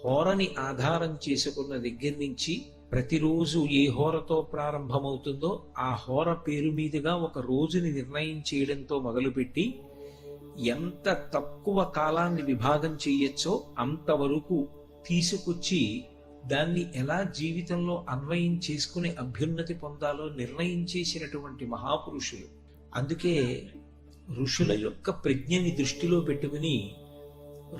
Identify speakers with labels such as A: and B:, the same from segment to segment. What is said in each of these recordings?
A: హోరని ఆధారం చేసుకున్న దగ్గర నుంచి ప్రతిరోజు ఏ హోరతో ప్రారంభమవుతుందో ఆ హోర పేరు మీదుగా ఒక రోజుని నిర్ణయం చేయడంతో మొదలుపెట్టి ఎంత తక్కువ కాలాన్ని విభాగం చేయొచ్చో అంతవరకు తీసుకొచ్చి దాన్ని ఎలా జీవితంలో అన్వయం చేసుకుని అభ్యున్నతి పొందాలో నిర్ణయం చేసినటువంటి మహాపురుషులు. అందుకే ఋషుల యొక్క ప్రజ్ఞని దృష్టిలో పెట్టుకుని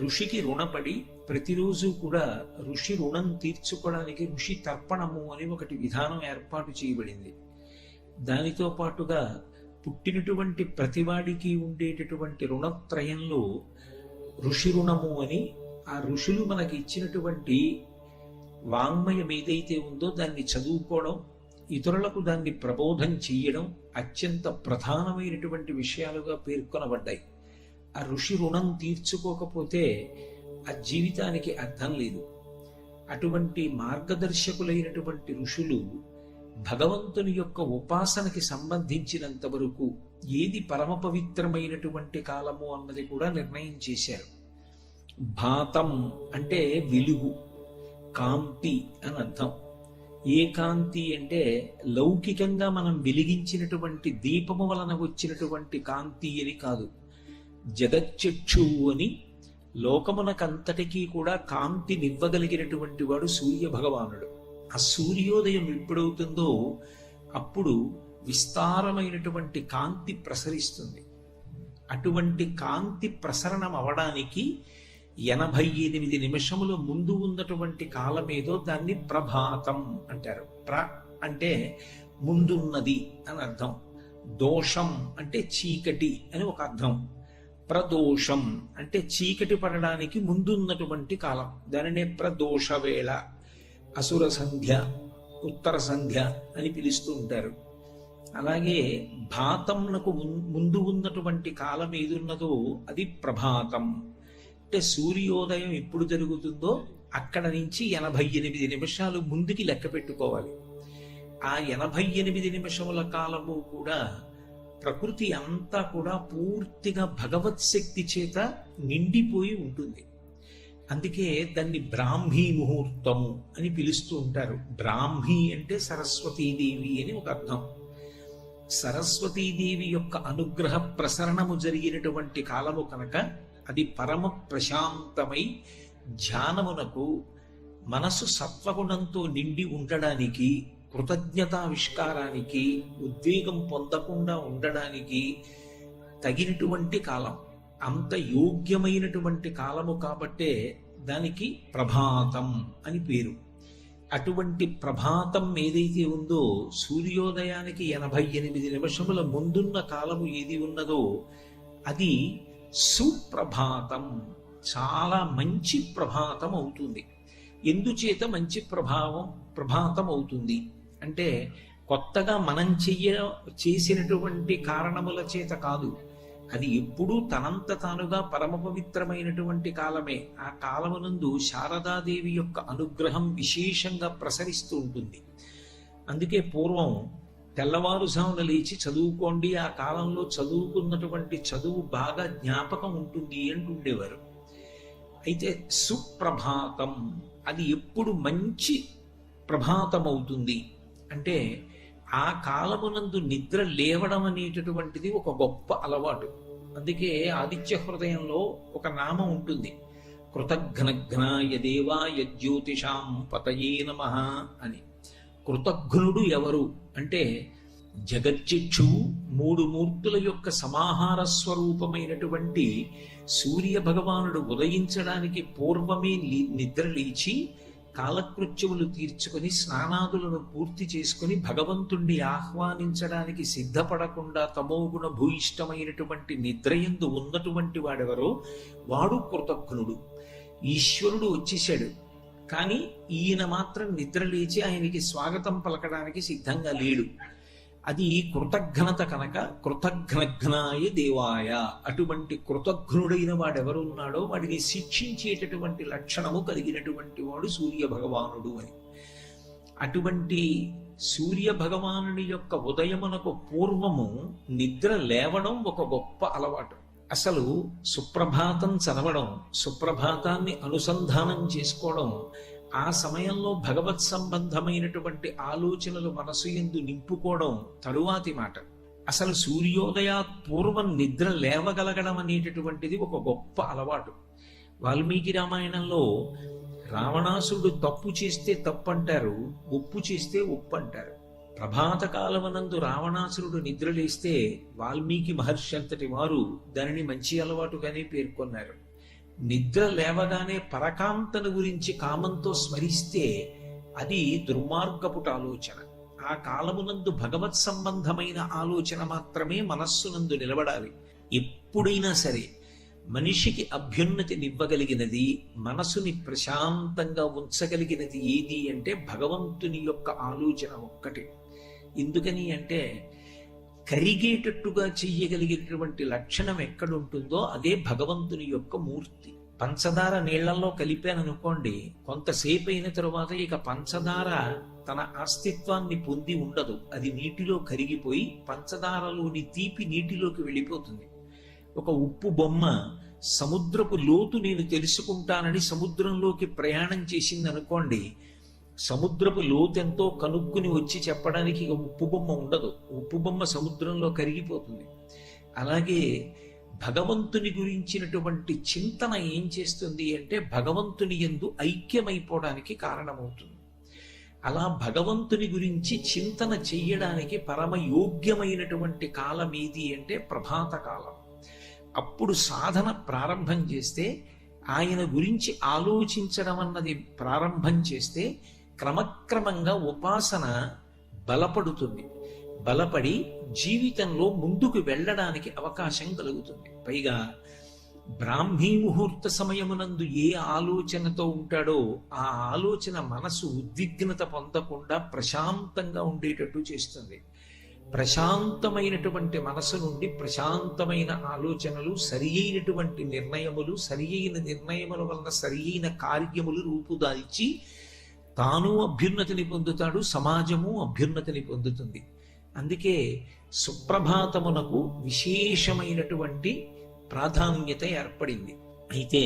A: ఋషికి రుణపడి ప్రతిరోజు కూడా ఋషి రుణం తీర్చుకోవడానికి ఋషి తర్పణము అని ఒకటి విధానం ఏర్పాటు చేయబడింది. దానితో పాటుగా పుట్టినటువంటి ప్రతివాడికి ఉండేటటువంటి రుణత్రయంలో ఋషి రుణము అని, ఆ ఋషులు మనకి ఇచ్చినటువంటి వాంగ్మయం ఏదైతే ఉందో దాన్ని చదువుకోవడం, ఇతరులకు దాన్ని ప్రబోధం చెయ్యడం అత్యంత ప్రధానమైనటువంటి విషయాలుగా పేర్కొనబడ్డాయి. ఆ ఋషి రుణం తీర్చుకోకపోతే ఆ జీవితానికి అర్థం లేదు. అటువంటి మార్గదర్శకులైనటువంటి ఋషులు భగవంతుని యొక్క ఉపాసనకి సంబంధించినంత వరకు ఏది పరమ పవిత్రమైనటువంటి కాలము అన్నది కూడా నిర్ణయం చేశారు. భాతం అంటే వెలుగు, కాంతి అని అర్థం. ఏ కాంతి అంటే లౌకికంగా మనం వెలిగించినటువంటి దీపము వలన వచ్చినటువంటి కాంతి అని కాదు. జగచ్చక్షువు అని లోకమునకంతటికీ కూడా కాంతి నివ్వగలిగినటువంటి వాడు సూర్య భగవానుడు. ఆ సూర్యోదయం ఎప్పుడవుతుందో అప్పుడు విస్తారమైనటువంటి కాంతి ప్రసరిస్తుంది. అటువంటి కాంతి ప్రసరణం అవడానికి 88 నిమిషముల ముందు ఉన్నటువంటి కాలమేదో దాన్ని ప్రభాతం అంటారు. అంటే ముందున్నది అని అర్థం. దోషం అంటే చీకటి అని ఒక అర్థం. ప్రదోషం అంటే చీకటి పడడానికి ముందున్నటువంటి కాలం, దానినే ప్రదోష వేళ, అసుర సంధ్య, ఉత్తర సంధ్య అని పిలుస్తూ ఉంటారు. అలాగే భాతంనకు ముందు ఉన్నటువంటి కాలం ఏదున్నదో అది ప్రభాతం. అంటే సూర్యోదయం ఎప్పుడు జరుగుతుందో అక్కడ నుంచి 88 నిమిషాలు ముందుకి లెక్క పెట్టుకోవాలి. ఆ 88 నిమిషముల కాలము కూడా ప్రకృతి అంతా కూడా పూర్తిగా భగవత్ శక్తి చేత నిండిపోయి ఉంటుంది. అందుకే దాన్ని బ్రాహ్మీ ముహూర్తము అని పిలుస్తూ ఉంటారు. బ్రాహ్మీ అంటే సరస్వతీదేవి అని ఒక అర్థం. సరస్వతీదేవి యొక్క అనుగ్రహ ప్రసరణము జరిగినటువంటి కాలము కనుక అది పరమ ప్రశాంతమై ధ్యానమునకు మనసు సత్వగుణంతో నిండి ఉండడానికి, కృతజ్ఞతావిష్కారానికి, ఉద్వేగం పొందకుండా ఉండడానికి తగినటువంటి కాలం. అంత యోగ్యమైనటువంటి కాలము కాబట్టే దానికి ప్రభాతం అని పేరు. అటువంటి ప్రభాతం ఏదైతే ఉందో సూర్యోదయానికి 88 నిమిషముల ముందున్న కాలము ఏది ఉన్నదో అది సుప్రభాతం, చాలా మంచి ప్రభాతం అవుతుంది. ఎందుచేత మంచి ప్రభాతం అవుతుంది అంటే కొత్తగా మనం చేసినటువంటి కారణముల చేత కాదు. అది ఎప్పుడూ తనంత తానుగా పరమ పవిత్రమైనటువంటి కాలమే. ఆ కాలమునందు శారదాదేవి యొక్క అనుగ్రహం విశేషంగా ప్రసరిస్తూ ఉంటుంది. అందుకే పూర్వం తెల్లవారుజామున లేచి చదువుకోండి, ఆ కాలంలో చదువుకున్నటువంటి చదువు బాగా జ్ఞాపకం ఉంటుంది అంటుండేవారు. అయితే సుప్రభాతం అది ఎప్పుడు మంచి ప్రభాతం అవుతుంది అంటే ఆ కాలమునందు నిద్ర లేవడం అనేటటువంటిది ఒక గొప్ప అలవాటు. అందుకే ఆదిత్య హృదయంలో ఒక నామం ఉంటుంది, కృతఘ్నఘ్నాయ దేవాయ జ్యోతిషాం పతయే నమః అని. కృతఘ్నుడు ఎవరు అంటే జగచ్చిక్షు మూడు మూర్తుల యొక్క సమాహార స్వరూపమైనటువంటి సూర్య భగవానుడు ఉదయించడానికి పూర్వమే నిద్ర లేచి కాలకృత్యములు తీర్చుకొని స్నానాదులను పూర్తి చేసుకుని భగవంతుణ్ణి ఆహ్వానించడానికి సిద్ధపడకుండా తమోగుణ భూయిష్టమైనటువంటి నిద్రయందు ఉన్నటువంటి వాడెవరో వాడు కృతజ్ఞుడు. ఈశ్వరుడు వచ్చేశాడు, కానీ ఈయన మాత్రం నిద్ర లేచి ఆయనకి స్వాగతం పలకడానికి సిద్ధంగా లేడు. అది కృతఘ్నత కనుక కృతఘ్నఘ్నాయ దేవాయ, అటువంటి కృతఘ్నుడైన వాడెవరు ఉన్నాడో వాడిని శిక్షించేటటువంటి లక్షణము కలిగినటువంటి వాడు సూర్య భగవానుడు అని. అటువంటి సూర్య భగవానుని యొక్క ఉదయమునకు పూర్వము నిద్ర లేవడం ఒక గొప్ప అలవాటు. అసలు సుప్రభాతం చదవడం, సుప్రభాతాన్ని అనుసంధానం చేసుకోవడం, ఆ సమయంలో భగవత్ సంబంధమైనటువంటి ఆలోచనలు మనసు యందు నింపుకోవడం తరువాతి మాట. అసలు సూర్యోదయాత్ పూర్వం నిద్ర లేవగలగడం అనేటటువంటిది ఒక గొప్ప అలవాటు. వాల్మీకి రామాయణంలో రావణాసురుడు తప్పు చేస్తే తప్పు అంటారు, ఒప్పు చేస్తే ఒప్పు అంటారు. ప్రభాత కాలమనందు రావణాసురుడు నిద్రలేస్తే వాల్మీకి మహర్షి అంతటి వారు దానిని మంచి అలవాటుగానే పేర్కొన్నారు. నిద్ర లేవగానే పరకాంతను గురించి కామంతో స్మరిస్తే అది దుర్మార్గపుట ఆలోచన. ఆ కాలమునందు భగవత్ సంబంధమైన ఆలోచన మాత్రమే మనస్సునందు నిలబడాలి. ఎప్పుడైనా సరే మనిషికి అభ్యున్నతినివ్వగలిగినది, మనసుని ప్రశాంతంగా ఉంచగలిగినది ఏది అంటే భగవంతుని యొక్క ఆలోచన ఒక్కటి. ఎందుకని అంటే కరిగేటట్టుగా చెయ్యగలిగేటటువంటి లక్షణం ఎక్కడుంటుందో అదే భగవంతుని యొక్క మూర్తి. పంచదార నీళ్లలో కలిపాననుకోండి, కొంతసేపు అయిన తరువాత ఇక పంచదార తన అస్తిత్వాన్ని పొంది ఉండదు. అది నీటిలో కరిగిపోయి పంచదారలోని తీపి నీటిలోకి వెళ్ళిపోతుంది. ఒక ఉప్పు బొమ్మ సముద్రపు లోతు నేను తెలుసుకుంటానని సముద్రంలోకి ప్రయాణం చేసింది అనుకోండి, సముద్రపు లోతెంతో కనుక్కుని వచ్చి చెప్పడానికి ఇక ఉప్పు బొమ్మ ఉండదు. ఉప్పు బొమ్మ సముద్రంలో కరిగిపోతుంది. అలాగే భగవంతుని గురించినటువంటి చింతన ఏం చేస్తుంది అంటే భగవంతుని యందు ఐక్యమైపోవడానికి కారణమవుతుంది. అలా భగవంతుని గురించి చింతన చెయ్యడానికి పరమ యోగ్యమైనటువంటి కాలం ఏది అంటే ప్రభాత కాలం. అప్పుడు సాధన ప్రారంభం చేస్తే, ఆయన గురించి ఆలోచించడం అన్నది ప్రారంభం చేస్తే క్రమక్రమంగా ఉపాసన బలపడుతుంది. బలపడి జీవితంలో ముందుకు వెళ్ళడానికి అవకాశం కలుగుతుంది. పైగా బ్రాహ్మీ ముహూర్త సమయమునందు ఏ ఆలోచనతో ఉంటాడో ఆ ఆలోచన మనసు ఉద్విగ్నత పొందకుండా ప్రశాంతంగా ఉండేటట్టు చేస్తుంది. ప్రశాంతమైనటువంటి మనసు నుండి ప్రశాంతమైన ఆలోచనలు, సరి అయినటువంటి నిర్ణయములు, సరి అయిన నిర్ణయముల వలన సరి అయిన కార్యములు రూపుదాల్చి తాను అభ్యున్నతిని పొందుతాడు, సమాజము అభ్యున్నతిని పొందుతుంది. అందుకే సుప్రభాతమునకు విశేషమైనటువంటి ప్రాధాన్యత ఏర్పడింది. అయితే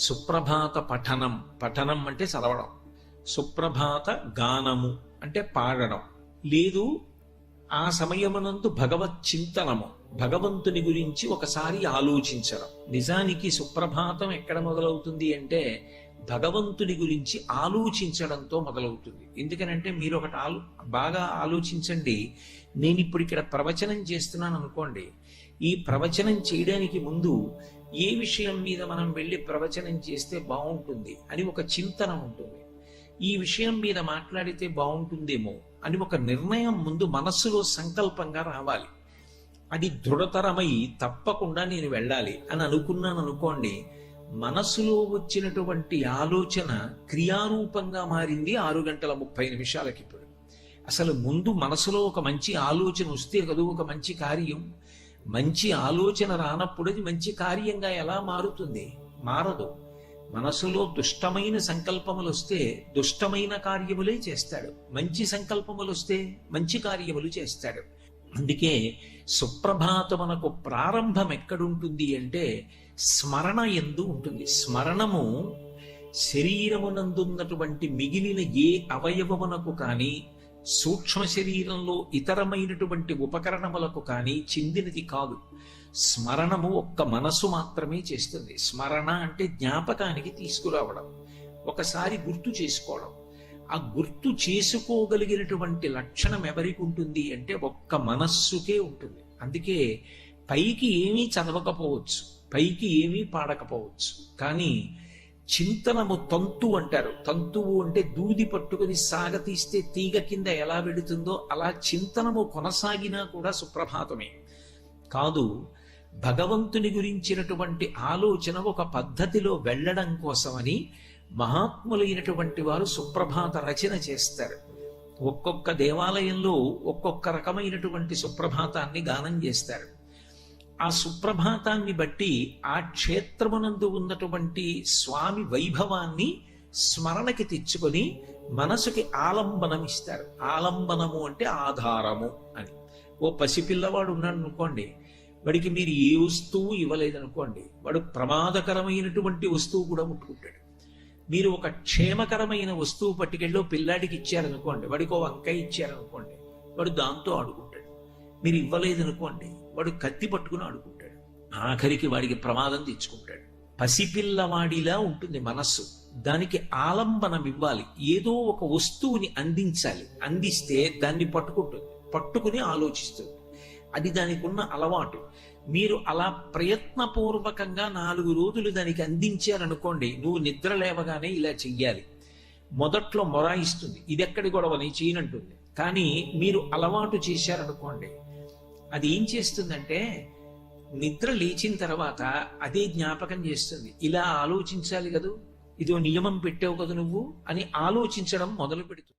A: సుప్రభాత పఠనం, పఠనం అంటే చదవడం, సుప్రభాత గానము అంటే పాడడం, లేదు ఆ సమయమునందు భగవత్ చింతనము, భగవంతుని గురించి ఒకసారి ఆలోచించడం. నిజానికి సుప్రభాతం ఎక్కడ మొదలవుతుంది అంటే భగవంతుని గురించి ఆలోచించడంతో మొదలవుతుంది. ఎందుకనంటే మీరు ఒకటి బాగా ఆలోచించండి. నేను ఇప్పుడు ఇక్కడ ప్రవచనం చేస్తున్నాను అనుకోండి, ఈ ప్రవచనం చేయడానికి ముందు ఏ విషయం మీద మనం వెళ్ళి ప్రవచనం చేస్తే బాగుంటుంది అని ఒక చింతన ఉంటుంది. ఈ విషయం మీద మాట్లాడితే బాగుంటుందేమో అని ఒక నిర్ణయం ముందు మనస్సులో సంకల్పంగా రావాలి. అది దృఢతరమై తప్పకుండా నేను వెళ్ళాలి అని అనుకున్నాను అనుకోండి, మనస్సులో వచ్చినటువంటి ఆలోచన క్రియారూపంగా మారింది 6:30 ఇప్పుడు. అసలు ముందు మనసులో ఒక మంచి ఆలోచన వస్తే కదా ఒక మంచి కార్యం. మంచి ఆలోచన రానప్పుడు అది మంచి కార్యంగా ఎలా మారుతుంది? మారదు. మనసులో దుష్టమైన సంకల్పములు వస్తే దుష్టమైన కార్యములే చేస్తాడు, మంచి సంకల్పములు వస్తే మంచి కార్యములు చేస్తాడు. అందుకే సుప్రభాతమునకు ప్రారంభం ఎక్కడుంటుంది అంటే స్మరణ యందు ఉంటుంది. స్మరణము శరీరమునందున్నటువంటి మిగిలిన ఏ అవయవమునకు కానీ, సూక్ష్మ శరీరంలో ఇతరమైనటువంటి ఉపకరణములకు కానీ చెందినది కాదు. స్మరణము ఒక్క మనసు మాత్రమే చేస్తుంది. స్మరణ అంటే జ్ఞాపకానికి తీసుకురావడం, ఒకసారి గుర్తు చేసుకోవడం. ఆ గుర్తు చేసుకోగలిగినటువంటి లక్షణం ఎవరికి ఉంటుంది అంటే ఒక్క మనస్సుకే ఉంటుంది. అందుకే పైకి ఏమీ చదవకపోవచ్చు, పైకి ఏమీ పాడకపోవచ్చు, కానీ చింతనము తంతు అంటారు. తంతువు అంటే దూది పట్టుకుని సాగతీస్తే తీగ కింద ఎలా వెడుతుందో అలా చింతనము కొనసాగినా కూడా సుప్రభాతమే కాదు. భగవంతుని గురించినటువంటి ఆలోచన ఒక పద్ధతిలో వెళ్ళడం కోసమని మహాత్ములైనటువంటి వారు సుప్రభాత రచన చేస్తారు. ఒక్కొక్క దేవాలయంలో ఒక్కొక్క రకమైనటువంటి సుప్రభాతాన్ని గానం చేస్తారు. ఆ సుప్రభాతాన్ని బట్టి ఆ క్షేత్రమునందు ఉన్నటువంటి స్వామి వైభవాన్ని స్మరణకి తెచ్చుకొని మనసుకి ఆలంబనం ఇస్తారు. ఆలంబనము అంటే ఆధారము అని. ఓ పసిపిల్లవాడు ఉన్నాడు అనుకోండి, వాడికి మీరు ఏ వస్తువు ఇవ్వలేదనుకోండి, వాడు ప్రమాదకరమైనటువంటి వస్తువు కూడా ముట్టుకుంటాడు. మీరు ఒక క్షేమకరమైన వస్తువు పట్టుకెళ్ళి పిల్లాడికి ఇచ్చారనుకోండి, వాడికి ఓ వంకాయ ఇచ్చారనుకోండి, వాడు దాంతో ఆడుకుంటాడు. మీరు ఇవ్వలేదనుకోండి, వాడు కత్తి పట్టుకుని ఆడుకుంటాడు. ఆఖరికి వాడికి ప్రమాదం తెచ్చుకుంటాడు. పసిపిల్లవాడిలా ఉంటుంది మనస్సు. దానికి ఆలంబనం ఇవ్వాలి, ఏదో ఒక వస్తువుని అందించాలి. అందిస్తే దాన్ని పట్టుకుంటుంది, పట్టుకుని ఆలోచిస్తుంది. అది దానికి ఉన్న అలవాటు. మీరు అలా ప్రయత్నపూర్వకంగా 4 రోజులు దానికి అందించారనుకోండి, నువ్వు నిద్ర లేవగానే ఇలా చెయ్యాలి. మొదట్లో మొరాయిస్తుంది, ఇదెక్కడి గొడవని చేయనంటుంది. కానీ మీరు అలవాటు చేశారనుకోండి, అది ఏం చేస్తుందంటే నిద్ర లేచిన తర్వాత అదే జ్ఞాపకం చేస్తుంది. ఇలా ఆలోచించాలి కదూ, ఇదో నియమం పెట్టావు కదా నువ్వు అని ఆలోచించడం మొదలు పెడుతుంది.